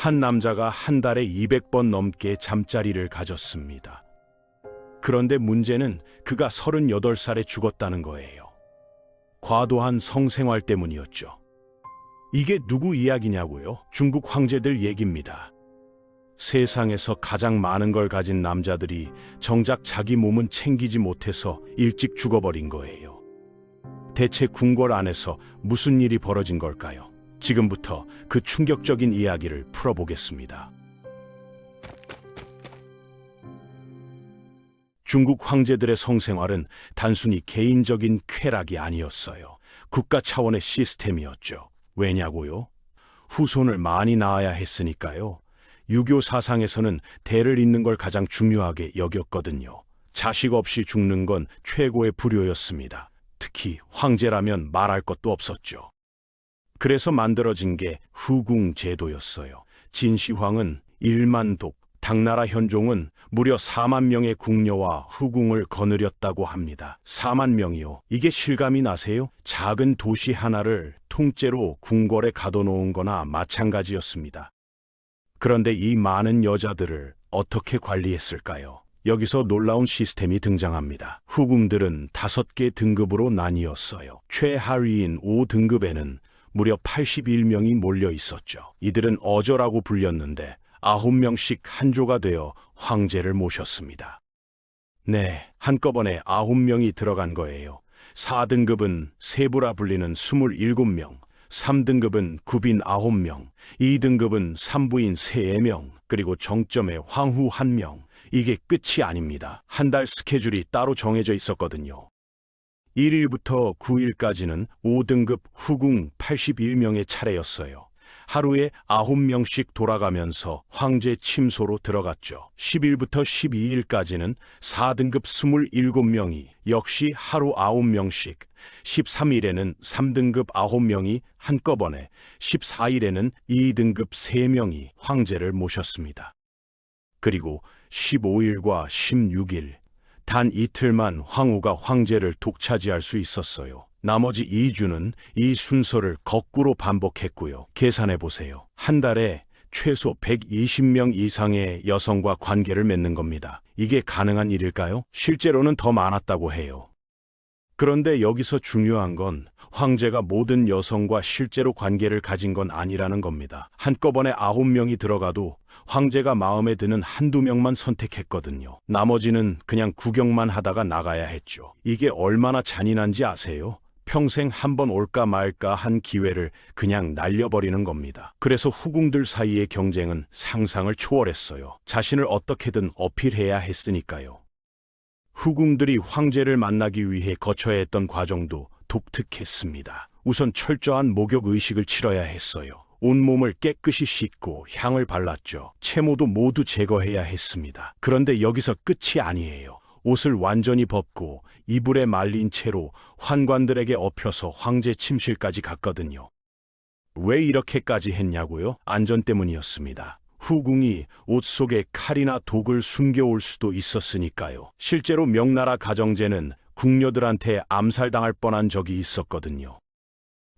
한 남자가 한 달에 200번 넘게 잠자리를 가졌습니다. 그런데 문제는 그가 38살에 죽었다는 거예요. 과도한 성생활 때문이었죠. 이게 누구 이야기냐고요? 중국 황제들 얘기입니다. 세상에서 가장 많은 걸 가진 남자들이 정작 자기 몸은 챙기지 못해서 일찍 죽어버린 거예요. 대체 궁궐 안에서 무슨 일이 벌어진 걸까요? 지금부터 그 충격적인 이야기를 풀어보겠습니다. 중국 황제들의 성생활은 단순히 개인적인 쾌락이 아니었어요. 국가 차원의 시스템이었죠. 왜냐고요? 후손을 많이 낳아야 했으니까요. 유교 사상에서는 대를 잇는 걸 가장 중요하게 여겼거든요. 자식 없이 죽는 건 최고의 불효였습니다. 특히 황제라면 말할 것도 없었죠. 그래서 만들어진 게 후궁 제도였어요. 진시황은 1만 독, 당나라 현종은 무려 4만 명의 궁녀와 후궁을 거느렸다고 합니다. 4만 명이요. 이게 실감이 나세요? 작은 도시 하나를 통째로 궁궐에 가둬놓은 거나 마찬가지였습니다. 그런데 이 많은 여자들을 어떻게 관리했을까요? 여기서 놀라운 시스템이 등장합니다. 후궁들은 5개 등급으로 나뉘었어요. 최하위인 5등급에는 무려 81명이 몰려 있었죠. 이들은 어저라고 불렸는데 9명씩 한 조가 되어 황제를 모셨습니다. 네, 한꺼번에 9명이 들어간 거예요. 4등급은 세부라 불리는 27명, 3등급은 구빈 9명, 2등급은 산부인 3명, 그리고 정점에 황후 1명. 이게 끝이 아닙니다. 한 달 스케줄이 따로 정해져 있었거든요. 1일부터 9일까지는 5등급 후궁 81명의 차례였어요. 하루에 9명씩 돌아가면서 황제 침소로 들어갔죠. 10일부터 12일까지는 4등급 27명이 역시 하루 9명씩, 13일에는 3등급 9명이 한꺼번에, 14일에는 2등급 3명이 황제를 모셨습니다. 그리고 15일과 16일, 단 이틀만 황후가 황제를 독차지할 수 있었어요. 나머지 2주는 이 순서를 거꾸로 반복했고요. 계산해 보세요. 한 달에 최소 120명 이상의 여성과 관계를 맺는 겁니다. 이게 가능한 일일까요? 실제로는 더 많았다고 해요. 그런데 여기서 중요한 건 황제가 모든 여성과 실제로 관계를 가진 건 아니라는 겁니다. 한꺼번에 9명이 들어가도 황제가 마음에 드는 한두 명만 선택했거든요. 나머지는 그냥 구경만 하다가 나가야 했죠. 이게 얼마나 잔인한지 아세요? 평생 한 번 올까 말까 한 기회를 그냥 날려버리는 겁니다. 그래서 후궁들 사이의 경쟁은 상상을 초월했어요. 자신을 어떻게든 어필해야 했으니까요. 후궁들이 황제를 만나기 위해 거쳐야 했던 과정도 독특했습니다. 우선 철저한 목욕 의식을 치러야 했어요. 온몸을 깨끗이 씻고 향을 발랐죠. 채모도 모두 제거해야 했습니다. 그런데 여기서 끝이 아니에요. 옷을 완전히 벗고 이불에 말린 채로 환관들에게 엎혀서 황제 침실까지 갔거든요. 왜 이렇게까지 했냐고요? 안전 때문이었습니다. 후궁이 옷 속에 칼이나 독을 숨겨올 수도 있었으니까요. 실제로 명나라 가정제는 궁녀들한테 암살당할 뻔한 적이 있었거든요.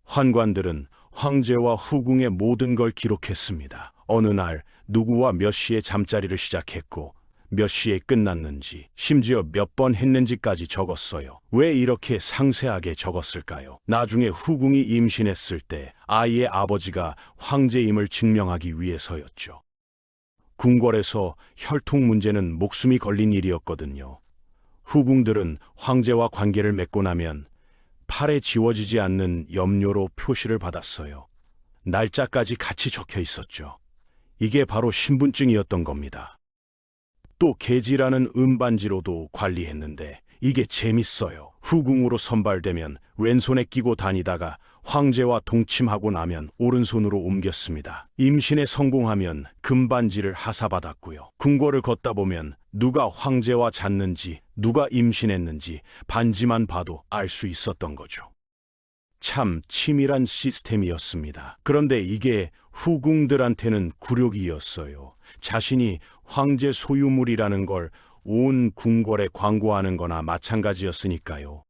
환관들은 황제와 후궁의 모든 걸 기록했습니다. 어느 날 누구와 몇 시에 잠자리를 시작했고 몇 시에 끝났는지, 심지어 몇 번 했는지까지 적었어요. 왜 이렇게 상세하게 적었을까요? 나중에 후궁이 임신했을 때 아이의 아버지가 황제임을 증명하기 위해서였죠. 궁궐에서 혈통 문제는 목숨이 걸린 일이었거든요. 후궁들은 황제와 관계를 맺고 나면 팔에 지워지지 않는 염료로 표시를 받았어요. 날짜까지 같이 적혀 있었죠. 이게 바로 신분증이었던 겁니다. 또 계지라는 은반지로도 관리했는데 이게 재밌어요. 후궁으로 선발되면 왼손에 끼고 다니다가 황제와 동침하고 나면 오른손으로 옮겼습니다. 임신에 성공하면 금반지를 하사받았고요. 궁궐을 걷다 보면 누가 황제와 잤는지, 누가 임신했는지 반지만 봐도 알 수 있었던 거죠. 참 치밀한 시스템이었습니다. 그런데 이게 후궁들한테는 굴욕이었어요. 자신이 황제 소유물이라는 걸 온 궁궐에 광고하는 거나 마찬가지였으니까요.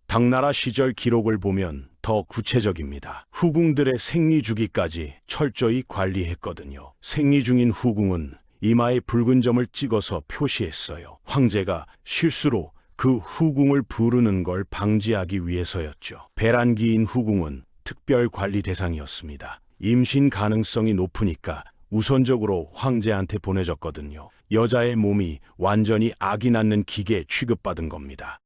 당나라 시절 기록을 보면 더 구체적입니다. 후궁들의 생리주기까지 철저히 관리했거든요. 생리 중인 후궁은 이마에 붉은 점을 찍어서 표시했어요. 황제가 실수로 그 후궁을 부르는 걸 방지하기 위해서였죠. 배란기인 후궁은 특별 관리 대상이었습니다. 임신 가능성이 높으니까 우선적으로 황제한테 보내졌거든요. 여자의 몸이 완전히 아기 낳는 기계에 취급받은 겁니다.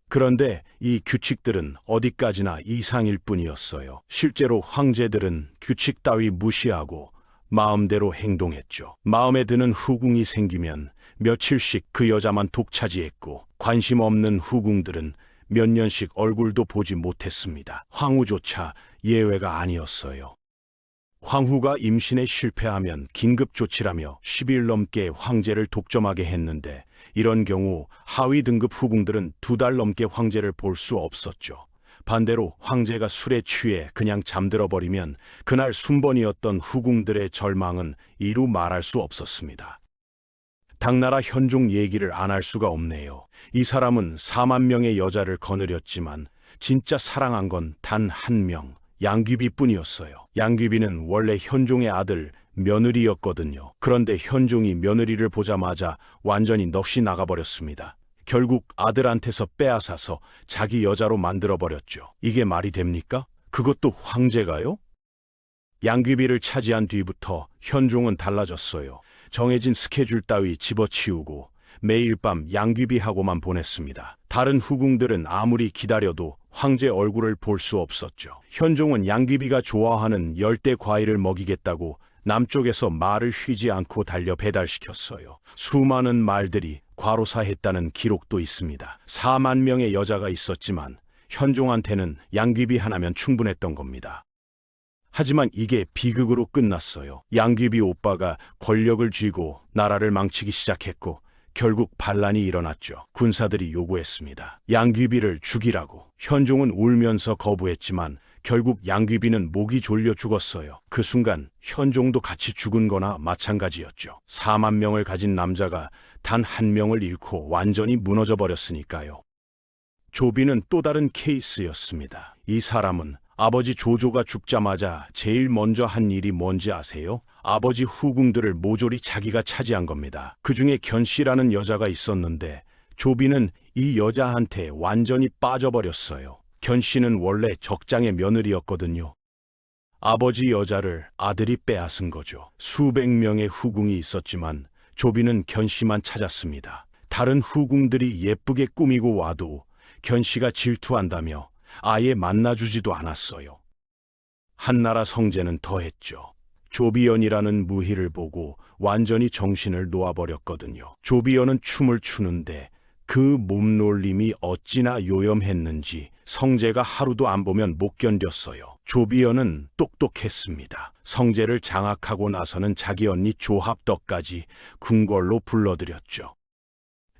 그런데 이 규칙들은 어디까지나 이상일 뿐이었어요. 실제로 황제들은 규칙 따위 무시하고 마음대로 행동했죠. 마음에 드는 후궁이 생기면 며칠씩 그 여자만 독차지했고, 관심 없는 후궁들은 몇 년씩 얼굴도 보지 못했습니다. 황후조차 예외가 아니었어요. 황후가 임신에 실패하면 긴급 조치라며 10일 넘게 황제를 독점하게 했는데, 이런 경우 하위 등급 후궁들은 2달 넘게 황제를 볼 수 없었죠. 반대로 황제가 술에 취해 그냥 잠들어 버리면 그날 순번이었던 후궁들의 절망은 이루 말할 수 없었습니다. 당나라 현종 얘기를 안 할 수가 없네요. 이 사람은 4만 명의 여자를 거느렸지만 진짜 사랑한 건 단 한 명, 양귀비뿐이었어요. 양귀비는 원래 현종의 아들 며느리였거든요. 그런데 현종이 며느리를 보자마자 완전히 넋이 나가버렸습니다. 결국 아들한테서 빼앗아서 자기 여자로 만들어버렸죠. 이게 말이 됩니까? 그것도 황제가요? 양귀비를 차지한 뒤부터 현종은 달라졌어요. 정해진 스케줄 따위 집어치우고 매일 밤 양귀비하고만 보냈습니다. 다른 후궁들은 아무리 기다려도 황제 얼굴을 볼 수 없었죠. 현종은 양귀비가 좋아하는 열대 과일을 먹이겠다고 남쪽에서 말을 쉬지 않고 달려 배달시켰어요. 수많은 말들이 과로사했다는 기록도 있습니다. 4만 명의 여자가 있었지만 현종한테는 양귀비 하나면 충분했던 겁니다. 하지만 이게 비극으로 끝났어요. 양귀비 오빠가 권력을 쥐고 나라를 망치기 시작했고, 결국 반란이 일어났죠. 군사들이 요구했습니다. 양귀비를 죽이라고. 현종은 울면서 거부했지만 결국 양귀비는 목이 졸려 죽었어요. 그 순간 현종도 같이 죽은 거나 마찬가지였죠. 4만 명을 가진 남자가 단 한 명을 잃고 완전히 무너져 버렸으니까요. 조비는 또 다른 케이스였습니다. 이 사람은 아버지 조조가 죽자마자 제일 먼저 한 일이 뭔지 아세요? 아버지 후궁들을 모조리 자기가 차지한 겁니다. 그중에 견씨라는 여자가 있었는데 조비는 이 여자한테 완전히 빠져버렸어요. 견씨는 원래 적장의 며느리였거든요. 아버지 여자를 아들이 빼앗은 거죠. 수백 명의 후궁이 있었지만 조비는 견씨만 찾았습니다. 다른 후궁들이 예쁘게 꾸미고 와도 견씨가 질투한다며 아예 만나주지도 않았어요. 한나라 성제는 더했죠. 조비연이라는 무희를 보고 완전히 정신을 놓아버렸거든요. 조비연은 춤을 추는데 그 몸놀림이 어찌나 요염했는지 성제가 하루도 안 보면 못 견뎠어요. 조비연은 똑똑했습니다. 성제를 장악하고 나서는 자기 언니 조합덕까지 궁궐로 불러들였죠.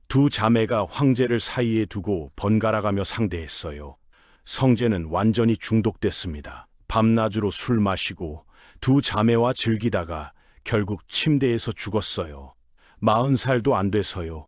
두 자매가 황제를 사이에 두고 번갈아가며 상대했어요. 성제는 완전히 중독됐습니다. 밤낮으로 술 마시고 두 자매와 즐기다가 결국 침대에서 죽었어요. 40살도 안 돼서요.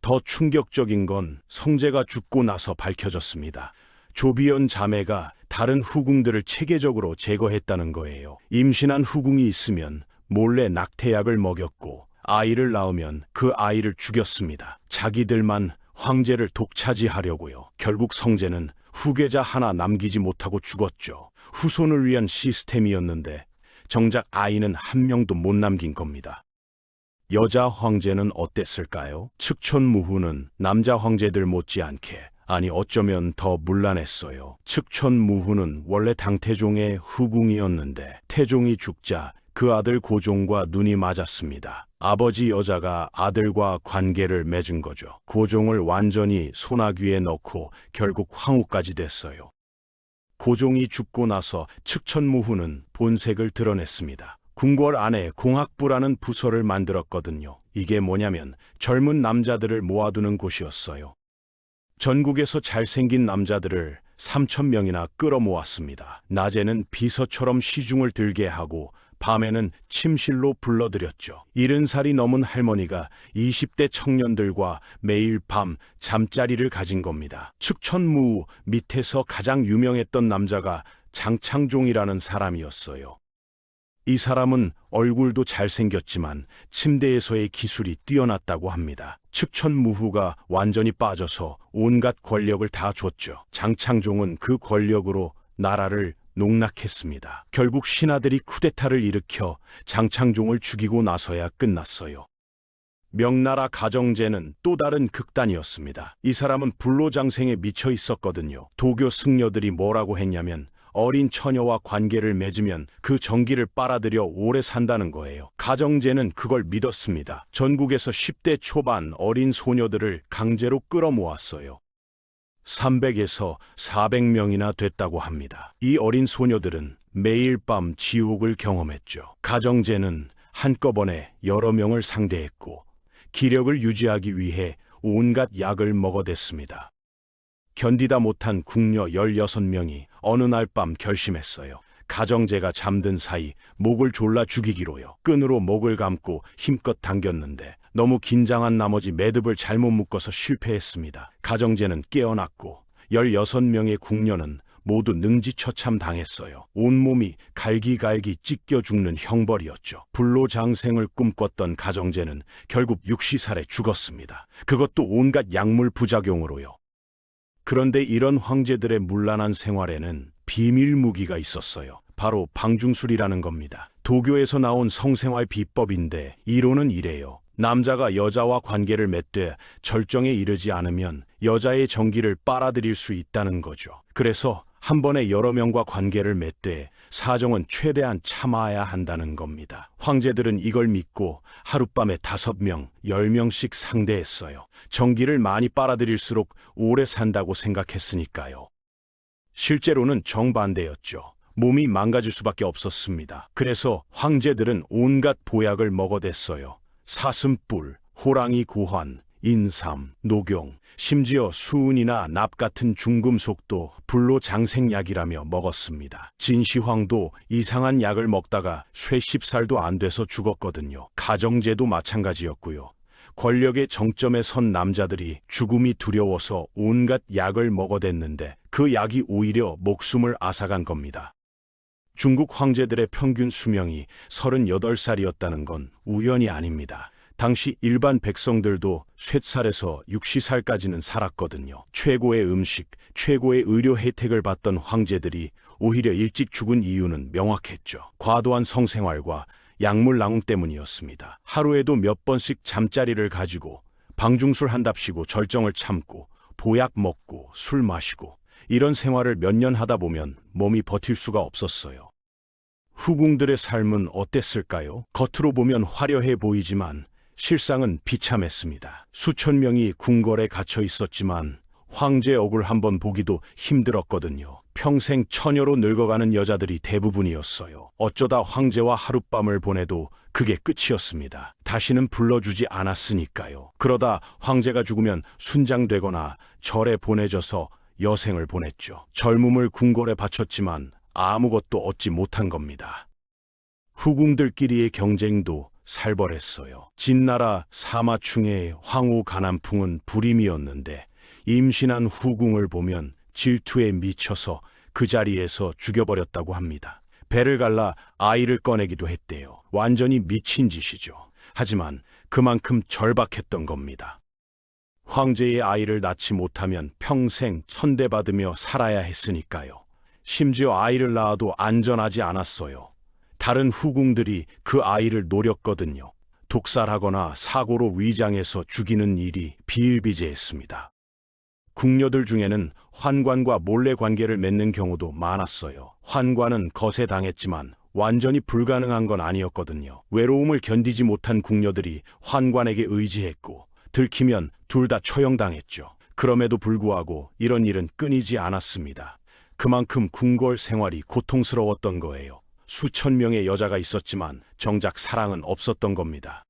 더 충격적인 건 성제가 죽고 나서 밝혀졌습니다. 조비연 자매가 다른 후궁들을 체계적으로 제거했다는 거예요. 임신한 후궁이 있으면 몰래 낙태약을 먹였고 아이를 낳으면 그 아이를 죽였습니다. 자기들만 황제를 독차지하려고요. 결국 성제는 후계자 하나 남기지 못하고 죽었죠. 후손을 위한 시스템이었는데 정작 아이는 한 명도 못 남긴 겁니다. 여자 황제는 어땠을까요? 측천무후는 남자 황제들 못지않게, 아니 어쩌면 더 문란했어요. 측천무후는 원래 당태종의 후궁이었는데 태종이 죽자 그 아들 고종과 눈이 맞았습니다. 아버지 여자가 아들과 관계를 맺은 거죠. 고종을 완전히 소나귀에 넣고 결국 황후까지 됐어요. 고종이 죽고 나서 측천무후는 본색을 드러냈습니다. 궁궐 안에 공학부라는 부서를 만들었거든요. 이게 뭐냐면 젊은 남자들을 모아두는 곳이었어요. 전국에서 잘생긴 남자들을 3,000명이나 끌어모았습니다. 낮에는 비서처럼 시중을 들게 하고 밤에는 침실로 불러들였죠. 70살이 넘은 할머니가 20대 청년들과 매일 밤 잠자리를 가진 겁니다. 측천무 밑에서 가장 유명했던 남자가 장창종이라는 사람이었어요. 이 사람은 얼굴도 잘생겼지만 침대에서의 기술이 뛰어났다고 합니다. 측천무후가 완전히 빠져서 온갖 권력을 다 줬죠. 장창종은 그 권력으로 나라를 농락했습니다. 결국 신하들이 쿠데타를 일으켜 장창종을 죽이고 나서야 끝났어요. 명나라 가정제는 또 다른 극단이었습니다. 이 사람은 불로장생에 미쳐 있었거든요. 도교 승려들이 뭐라고 했냐면 어린 처녀와 관계를 맺으면 그 정기를 빨아들여 오래 산다는 거예요. 가정제는 그걸 믿었습니다. 전국에서 10대 초반 어린 소녀들을 강제로 끌어모았어요. 300에서 400명이나 됐다고 합니다. 이 어린 소녀들은 매일 밤 지옥을 경험했죠. 가정제는 한꺼번에 여러 명을 상대했고 기력을 유지하기 위해 온갖 약을 먹어댔습니다. 견디다 못한 궁녀 16명이 어느 날 밤 결심했어요. 가정제가 잠든 사이 목을 졸라 죽이기로요. 끈으로 목을 감고 힘껏 당겼는데 너무 긴장한 나머지 매듭을 잘못 묶어서 실패했습니다. 가정제는 깨어났고 16명의 궁녀는 모두 능지처참 당했어요. 온몸이 갈기갈기 찢겨 죽는 형벌이었죠. 불로장생을 꿈꿨던 가정제는 결국 육시살에 죽었습니다. 그것도 온갖 약물 부작용으로요. 그런데 이런 황제들의 문란한 생활에는 비밀 무기가 있었어요. 바로 방중술이라는 겁니다. 도교에서 나온 성생활 비법인데 이론은 이래요. 남자가 여자와 관계를 맺되 절정에 이르지 않으면 여자의 정기를 빨아들일 수 있다는 거죠. 그래서 한 번에 여러 명과 관계를 맺되 사정은 최대한 참아야 한다는 겁니다. 황제들은 이걸 믿고 하룻밤에 5명, 10명씩 상대했어요. 정기를 많이 빨아들일수록 오래 산다고 생각했으니까요. 실제로는 정반대였죠. 몸이 망가질 수밖에 없었습니다. 그래서 황제들은 온갖 보약을 먹어댔어요. 사슴뿔, 호랑이 고환, 인삼, 녹용, 심지어 수은이나 납 같은 중금속도 불로장생약이라며 먹었습니다. 진시황도 이상한 약을 먹다가 쇠 10살도 안 돼서 죽었거든요. 가정제도 마찬가지였고요. 권력의 정점에 선 남자들이 죽음이 두려워서 온갖 약을 먹어댔는데 그 약이 오히려 목숨을 앗아간 겁니다. 중국 황제들의 평균 수명이 38살이었다는 건 우연이 아닙니다. 당시 일반 백성들도 쇳살에서 60살까지는 살았거든요. 최고의 음식, 최고의 의료 혜택을 받던 황제들이 오히려 일찍 죽은 이유는 명확했죠. 과도한 성생활과 약물 낭ung 때문이었습니다. 하루에도 몇 번씩 잠자리를 가지고 방중술 한답시고 절정을 참고 보약 먹고 술 마시고 이런 생활을 몇 년 하다 보면 몸이 버틸 수가 없었어요. 후궁들의 삶은 어땠을까요? 겉으로 보면 화려해 보이지만 실상은 비참했습니다. 수천 명이 궁궐에 갇혀 있었지만 황제 얼굴 한번 보기도 힘들었거든요. 평생 처녀로 늙어가는 여자들이 대부분이었어요. 어쩌다 황제와 하룻밤을 보내도 그게 끝이었습니다. 다시는 불러주지 않았으니까요. 그러다 황제가 죽으면 순장되거나 절에 보내져서 여생을 보냈죠. 젊음을 궁궐에 바쳤지만 아무것도 얻지 못한 겁니다. 후궁들끼리의 경쟁도 살벌했어요. 진나라 사마충의 황후 가난풍은 불임이었는데 임신한 후궁을 보면 질투에 미쳐서 그 자리에서 죽여버렸다고 합니다. 배를 갈라 아이를 꺼내기도 했대요. 완전히 미친 짓이죠. 하지만 그만큼 절박했던 겁니다. 황제의 아이를 낳지 못하면 평생 천대받으며 살아야 했으니까요. 심지어 아이를 낳아도 안전하지 않았어요. 다른 후궁들이 그 아이를 노렸거든요. 독살하거나 사고로 위장해서 죽이는 일이 비일비재했습니다. 궁녀들 중에는 환관과 몰래 관계를 맺는 경우도 많았어요. 환관은 거세당했지만 완전히 불가능한 건 아니었거든요. 외로움을 견디지 못한 궁녀들이 환관에게 의지했고 들키면 둘 다 처형당했죠. 그럼에도 불구하고 이런 일은 끊이지 않았습니다. 그만큼 궁궐 생활이 고통스러웠던 거예요. 수천 명의 여자가 있었지만 정작 사랑은 없었던 겁니다.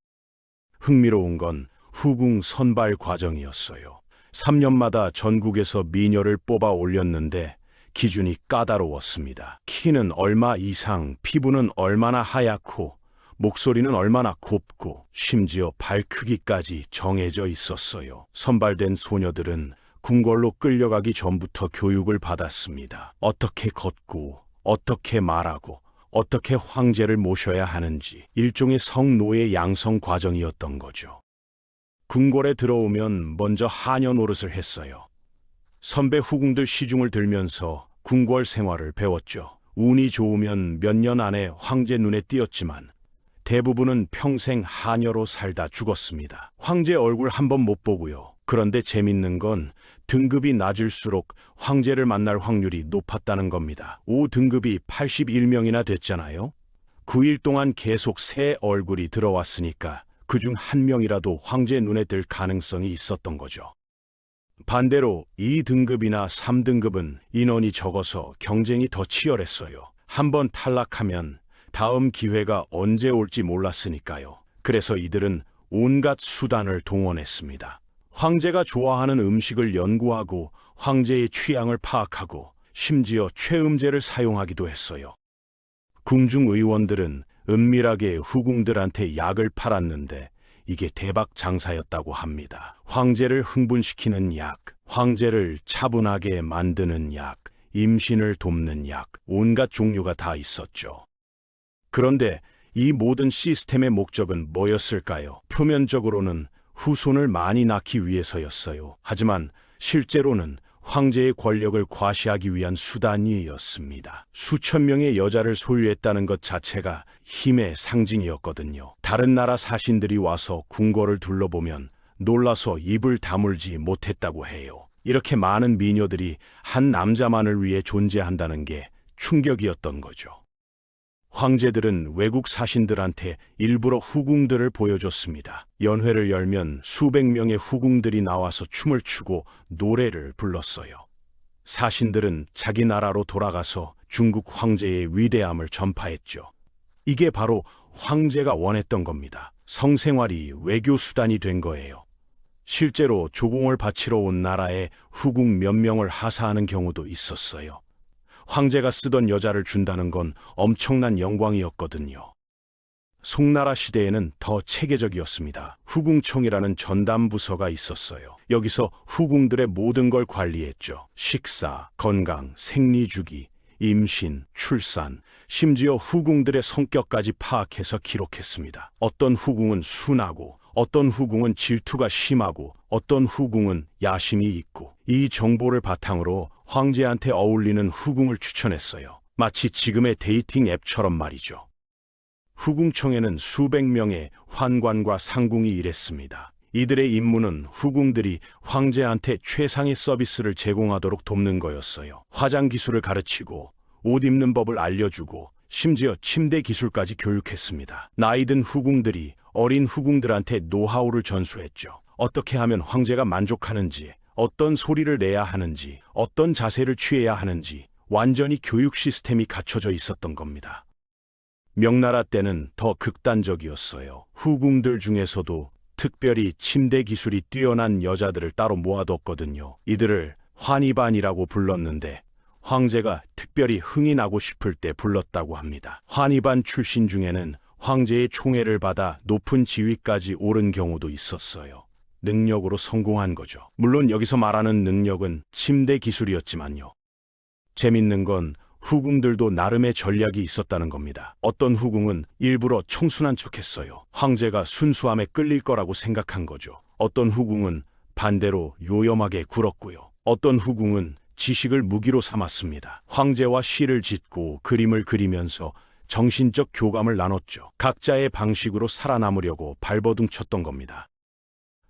흥미로운 건 후궁 선발 과정이었어요. 3년마다 전국에서 미녀를 뽑아 올렸는데 기준이 까다로웠습니다. 키는 얼마 이상, 피부는 얼마나 하얗고, 목소리는 얼마나 곱고, 심지어 발 크기까지 정해져 있었어요. 선발된 소녀들은 궁궐로 끌려가기 전부터 교육을 받았습니다. 어떻게 걷고, 어떻게 말하고, 어떻게 황제를 모셔야 하는지 일종의 성노예 양성 과정이었던 거죠. 궁궐에 들어오면 먼저 하녀 노릇을 했어요. 선배 후궁들 시중을 들면서 궁궐 생활을 배웠죠. 운이 좋으면 몇 년 안에 황제 눈에 띄었지만 대부분은 평생 하녀로 살다 죽었습니다. 황제 얼굴 한번 못 보고요. 그런데 재밌는 건 등급이 낮을수록 황제를 만날 확률이 높았다는 겁니다. 5등급이 81명이나 됐잖아요. 9일 동안 계속 새 얼굴이 들어왔으니까 그중 한 명이라도 황제 눈에 들 가능성이 있었던 거죠. 반대로 2등급이나 3등급은 인원이 적어서 경쟁이 더 치열했어요. 한번 탈락하면 다음 기회가 언제 올지 몰랐으니까요. 그래서 이들은 온갖 수단을 동원했습니다. 황제가 좋아하는 음식을 연구하고 황제의 취향을 파악하고 심지어 최음제를 사용하기도 했어요. 궁중 의원들은 은밀하게 후궁들한테 약을 팔았는데 이게 대박 장사였다고 합니다. 황제를 흥분시키는 약, 황제를 차분하게 만드는 약, 임신을 돕는 약, 온갖 종류가 다 있었죠. 그런데 이 모든 시스템의 목적은 뭐였을까요? 표면적으로는 후손을 많이 낳기 위해서였어요. 하지만 실제로는 황제의 권력을 과시하기 위한 수단이었습니다. 수천 명의 여자를 소유했다는 것 자체가 힘의 상징이었거든요. 다른 나라 사신들이 와서 궁궐을 둘러보면 놀라서 입을 다물지 못했다고 해요. 이렇게 많은 미녀들이 한 남자만을 위해 존재한다는 게 충격이었던 거죠. 황제들은 외국 사신들한테 일부러 후궁들을 보여줬습니다. 연회를 열면 수백 명의 후궁들이 나와서 춤을 추고 노래를 불렀어요. 사신들은 자기 나라로 돌아가서 중국 황제의 위대함을 전파했죠. 이게 바로 황제가 원했던 겁니다. 성생활이 외교 수단이 된 거예요. 실제로 조공을 바치러 온 나라에 후궁 몇 명을 하사하는 경우도 있었어요. 황제가 쓰던 여자를 준다는 건 엄청난 영광이었거든요. 송나라 시대에는 더 체계적이었습니다. 후궁청이라는 전담 부서가 있었어요. 여기서 후궁들의 모든 걸 관리했죠. 식사, 건강, 생리주기, 임신, 출산, 심지어 후궁들의 성격까지 파악해서 기록했습니다. 어떤 후궁은 순하고, 어떤 후궁은 질투가 심하고, 어떤 후궁은 야심이 있고, 이 정보를 바탕으로 황제한테 어울리는 후궁을 추천했어요. 마치 지금의 데이팅 앱처럼 말이죠. 후궁청에는 수백 명의 환관과 상궁이 일했습니다. 이들의 임무는 후궁들이 황제한테 최상의 서비스를 제공하도록 돕는 거였어요. 화장 기술을 가르치고, 옷 입는 법을 알려주고, 심지어 침대 기술까지 교육했습니다. 나이든 후궁들이 어린 후궁들한테 노하우를 전수했죠. 어떻게 하면 황제가 만족하는지, 어떤 소리를 내야 하는지, 어떤 자세를 취해야 하는지 완전히 교육 시스템이 갖춰져 있었던 겁니다. 명나라 때는 더 극단적이었어요. 후궁들 중에서도 특별히 침대 기술이 뛰어난 여자들을 따로 모아뒀거든요. 이들을 환희반이라고 불렀는데 황제가 특별히 흥이 나고 싶을 때 불렀다고 합니다. 환희반 출신 중에는 황제의 총애를 받아 높은 지위까지 오른 경우도 있었어요. 능력으로 성공한 거죠. 물론 여기서 말하는 능력은 침대 기술이었지만요. 재밌는 건 후궁들도 나름의 전략이 있었다는 겁니다. 어떤 후궁은 일부러 청순한 척했어요. 황제가 순수함에 끌릴 거라고 생각한 거죠. 어떤 후궁은 반대로 요염하게 굴었고요. 어떤 후궁은 지식을 무기로 삼았습니다. 황제와 시를 짓고 그림을 그리면서 정신적 교감을 나눴죠. 각자의 방식으로 살아남으려고 발버둥 쳤던 겁니다.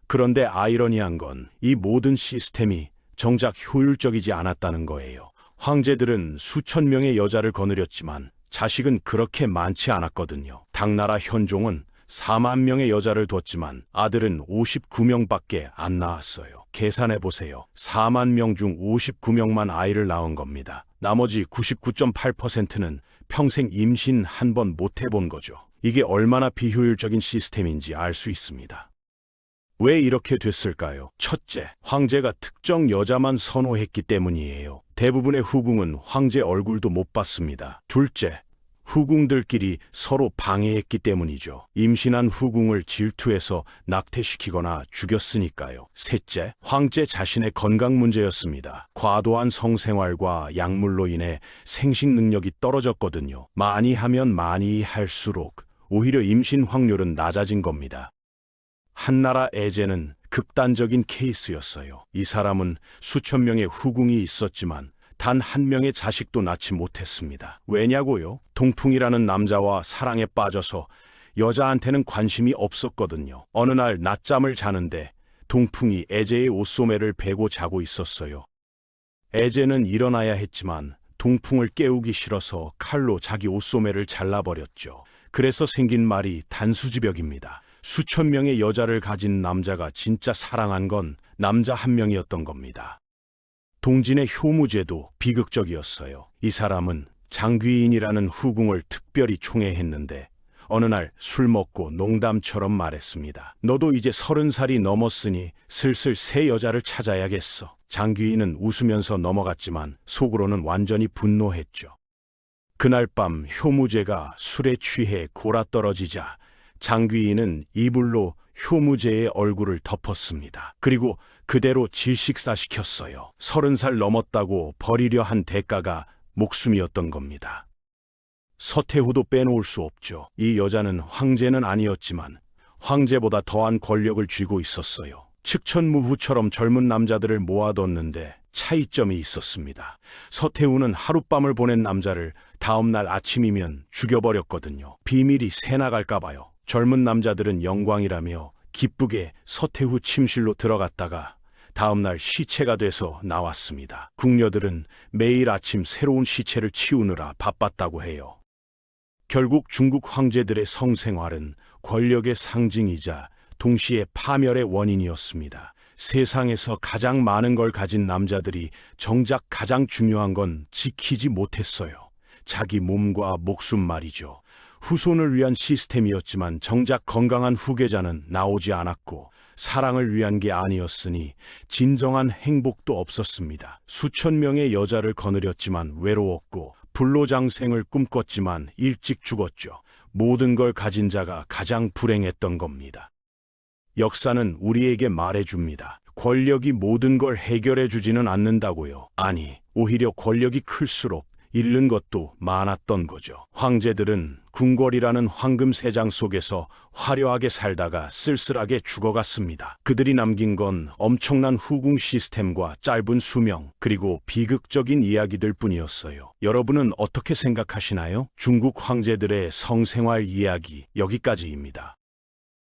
그런데 아이러니한 건 이 모든 시스템이 정작 효율적이지 않았다는 거예요. 황제들은 수천 명의 여자를 거느렸지만 자식은 그렇게 많지 않았거든요. 당나라 현종은 4만 명의 여자를 뒀지만 아들은 59명밖에 안 낳았어요. 계산해보세요. 4만 명 중 59명만 아이를 낳은 겁니다. 나머지 99.8%는 평생 임신 한 번 못 해본 거죠. 이게 얼마나 비효율적인 시스템인지 알 수 있습니다. 왜 이렇게 됐을까요? 첫째, 황제가 특정 여자만 선호했기 때문이에요. 대부분의 후궁은 황제 얼굴도 못 봤습니다. 둘째, 후궁들끼리 서로 방해했기 때문이죠. 임신한 후궁을 질투해서 낙태시키거나 죽였으니까요. 셋째, 황제 자신의 건강 문제였습니다. 과도한 성생활과 약물로 인해 생식 능력이 떨어졌거든요. 많이 하면 많이 할수록 오히려 임신 확률은 낮아진 겁니다. 한나라 에제는 극단적인 케이스였어요. 이 사람은 수천 명의 후궁이 있었지만 단 한 명의 자식도 낳지 못했습니다. 왜냐고요? 동풍이라는 남자와 사랑에 빠져서 여자한테는 관심이 없었거든요. 어느 날 낮잠을 자는데 동풍이 에제의 옷소매를 베고 자고 있었어요. 에제는 일어나야 했지만 동풍을 깨우기 싫어서 칼로 자기 옷소매를 잘라버렸죠. 그래서 생긴 말이 단수지벽입니다. 수천 명의 여자를 가진 남자가 진짜 사랑한 건 남자 한 명이었던 겁니다. 동진의 효무제도 비극적이었어요. 이 사람은 장귀인이라는 후궁을 특별히 총애했는데 어느 날 술 먹고 농담처럼 말했습니다. 너도 이제 30살이 넘었으니 슬슬 새 여자를 찾아야겠어. 장귀인은 웃으면서 넘어갔지만 속으로는 완전히 분노했죠. 그날 밤 효무제가 술에 취해 골아떨어지자 장귀인은 이불로 효무제의 얼굴을 덮었습니다. 그리고 그대로 질식사시켰어요. 30살 넘었다고 버리려 한 대가가 목숨이었던 겁니다. 서태후도 빼놓을 수 없죠. 이 여자는 황제는 아니었지만 황제보다 더한 권력을 쥐고 있었어요. 측천무후처럼 젊은 남자들을 모아뒀는데 차이점이 있었습니다. 서태후는 하룻밤을 보낸 남자를 다음날 아침이면 죽여버렸거든요. 비밀이 새나갈까봐요. 젊은 남자들은 영광이라며 기쁘게 서태후 침실로 들어갔다가 다음날 시체가 돼서 나왔습니다. 궁녀들은 매일 아침 새로운 시체를 치우느라 바빴다고 해요. 결국 중국 황제들의 성생활은 권력의 상징이자 동시에 파멸의 원인이었습니다. 세상에서 가장 많은 걸 가진 남자들이 정작 가장 중요한 건 지키지 못했어요. 자기 몸과 목숨 말이죠. 후손을 위한 시스템이었지만 정작 건강한 후계자는 나오지 않았고 사랑을 위한 게 아니었으니 진정한 행복도 없었습니다. 수천 명의 여자를 거느렸지만 외로웠고 불로장생을 꿈꿨지만 일찍 죽었죠. 모든 걸 가진 자가 가장 불행했던 겁니다. 역사는 우리에게 말해줍니다. 권력이 모든 걸 해결해 주지는 않는다고요. 아니, 오히려 권력이 클수록 잃는 것도 많았던 거죠. 황제들은 궁궐이라는 황금 세장 속에서 화려하게 살다가 쓸쓸하게 죽어갔습니다. 그들이 남긴 건 엄청난 후궁 시스템과 짧은 수명, 그리고 비극적인 이야기들 뿐이었어요. 여러분은 어떻게 생각하시나요? 중국 황제들의 성생활 이야기 여기까지입니다.